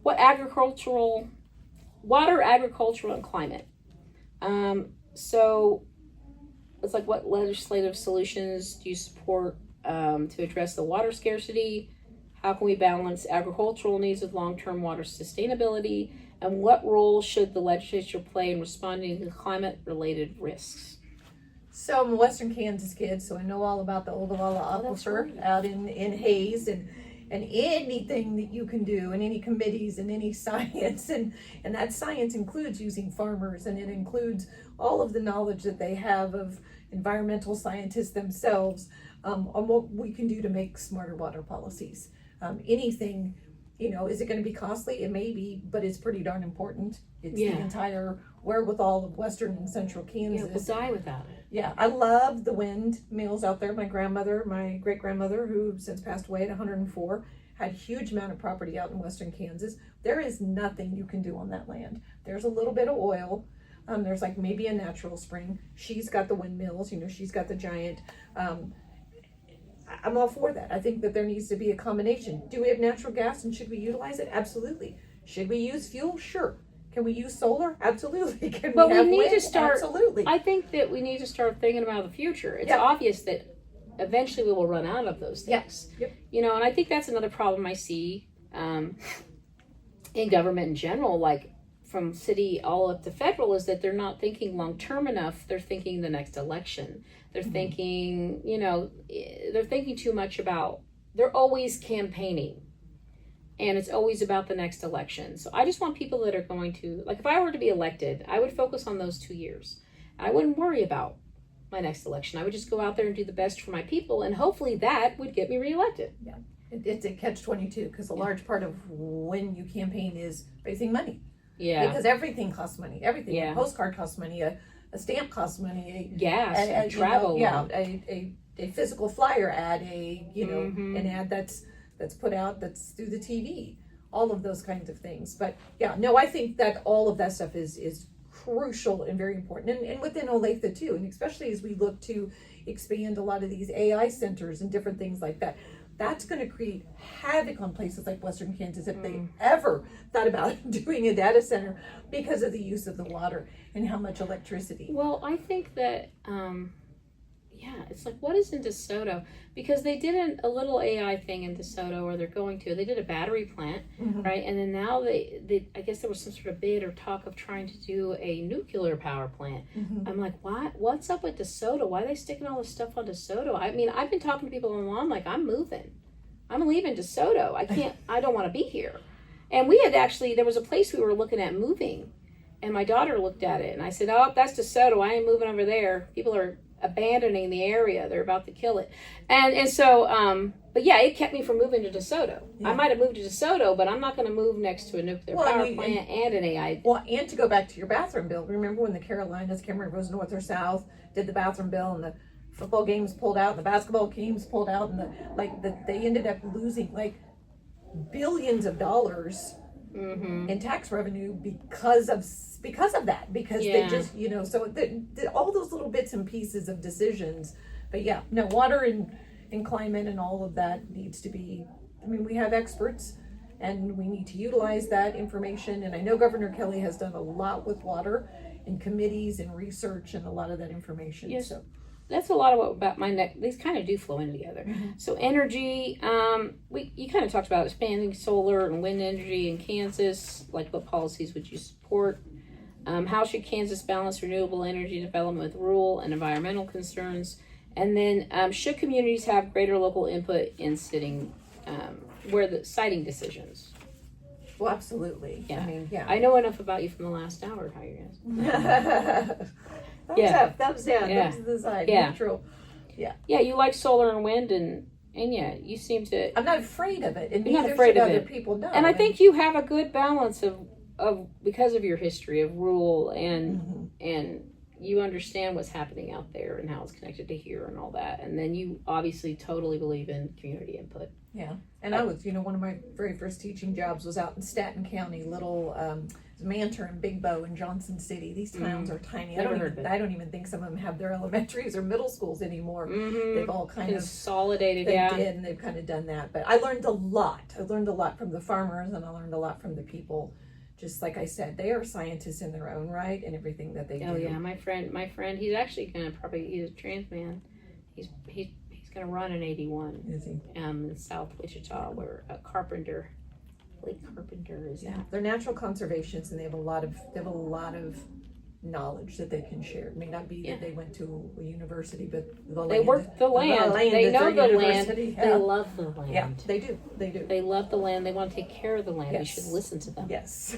water, agricultural, and climate. So it's like, what legislative solutions do you support to address the water scarcity? How can we balance agricultural needs with long-term water sustainability? And what role should the legislature play in responding to climate-related risks? So I'm a Western Kansas kid, so I know all about the Olathe Aquifer out in Hayes, and anything that you can do, and any committees and any science, and that science includes using farmers, and it includes all of the knowledge that they have of environmental scientists themselves on what we can do to make smarter water policies. Anything, is it going to be costly? It may be, but it's pretty darn important. It's the entire wherewithal of Western and Central Kansas. Yeah, we'll die without it. Yeah, I love the windmills out there. My great-grandmother, who since passed away at 104, had a huge amount of property out in Western Kansas. There is nothing you can do on that land. There's a little bit of oil. There's like maybe a natural spring. She's got the windmills, she's got the giant. I'm all for that. I think that there needs to be a combination. Do we have natural gas and should we utilize it? Absolutely. Should we use fuel? Sure. Can we use solar? Absolutely. Can we have wind? Absolutely. I think that we need to start thinking about the future. It's obvious that eventually we will run out of those things. Yep. And I think that's another problem I see in government in general, like from city all up to federal, is that they're not thinking long term enough. They're thinking the next election. They're thinking, they're thinking too much about, they're always campaigning. And it's always about the next election. So I just want people that are going to, like if I were to be elected, I would focus on those 2 years. I wouldn't worry about my next election. I would just go out there and do the best for my people. And hopefully that would get me reelected. Yeah, it's a catch-22 because a large part of when you campaign is raising money. Yeah. Because everything costs money. Everything. Yeah. A postcard costs money. A stamp costs money. Gas, and travel. A physical flyer ad, an ad that's put out, that's through the TV, all of those kinds of things. But I think that all of that stuff is crucial and very important, and within Olathe too, and especially as we look to expand a lot of these AI centers and different things like that. That's going to create havoc on places like Western Kansas if they ever thought about doing a data center because of the use of the water and how much electricity. Well, I think that it's like, what is in DeSoto? Because they did a little AI thing in DeSoto, or they did a battery plant, right? And then now they I guess there was some sort of bid or talk of trying to do a nuclear power plant. I'm like, what's up with DeSoto? Why are they sticking all this stuff on DeSoto? I mean, I've been talking to people online, like, I'm moving. I'm leaving DeSoto. I don't want to be here. And there was a place we were looking at moving, and my daughter looked at it, and I said, oh, that's DeSoto. I ain't moving over there. People are abandoning the area. They're about to kill it. And so, but it kept me from moving to DeSoto. Yeah. I might have moved to DeSoto, but I'm not going to move next to a nuclear power plant and an AI. Well, and to go back to your bathroom bill, remember when the Carolinas, can't remember if it was north or south, did the bathroom bill, and the football games pulled out, and the basketball games pulled out, and they ended up losing like billions of dollars in tax revenue because of that, because they just so all those little bits and pieces of decisions. But water and climate and all of that needs to be, we have experts and we need to utilize that information, and I know Governor Kelly has done a lot with water in committees and research and a lot of that information. Yes. So that's a lot about my neck. These kind of do flow in together. So energy, you kind of talked about expanding solar and wind energy in Kansas. Like, what policies would you support? How should Kansas balance renewable energy development with rural and environmental concerns? And then, should communities have greater local input in siting siting decisions? Well, absolutely. Yeah. I know enough about you from the last hour. How you guys? Thumbs up, thumbs down, thumbs to the side, neutral. Yeah, you like solar and wind, and you seem to. I'm not afraid of it, and neither should other people know. And I think you have a good balance of because of your history of rural and you understand what's happening out there and how it's connected to here and all that. And then you obviously totally believe in community input. Yeah. And I was, one of my very first teaching jobs was out in Staten County, little Mantor and Big Bow and Johnson City. These towns are tiny. I don't even think some of them have their elementaries or middle schools anymore. They've all kind of consolidated. They did, and they've kind of done that. But I learned a lot. I learned a lot from the farmers, and I learned a lot from the people. Just like I said, they are scientists in their own right, and everything that they do. Oh yeah, my friend, he's actually gonna he's a trans man. He's gonna run an 81. Is he? In South Wichita, where Carpenter, Lake Carpenter is at. They're natural conservationists, and they have a lot of knowledge that they can share. It may not be that they went to a university, but they work the land. They know the land. Yeah. They love the land. Yeah, they do. They love the land. They want to take care of the land. Yes. We should listen to them. Yes.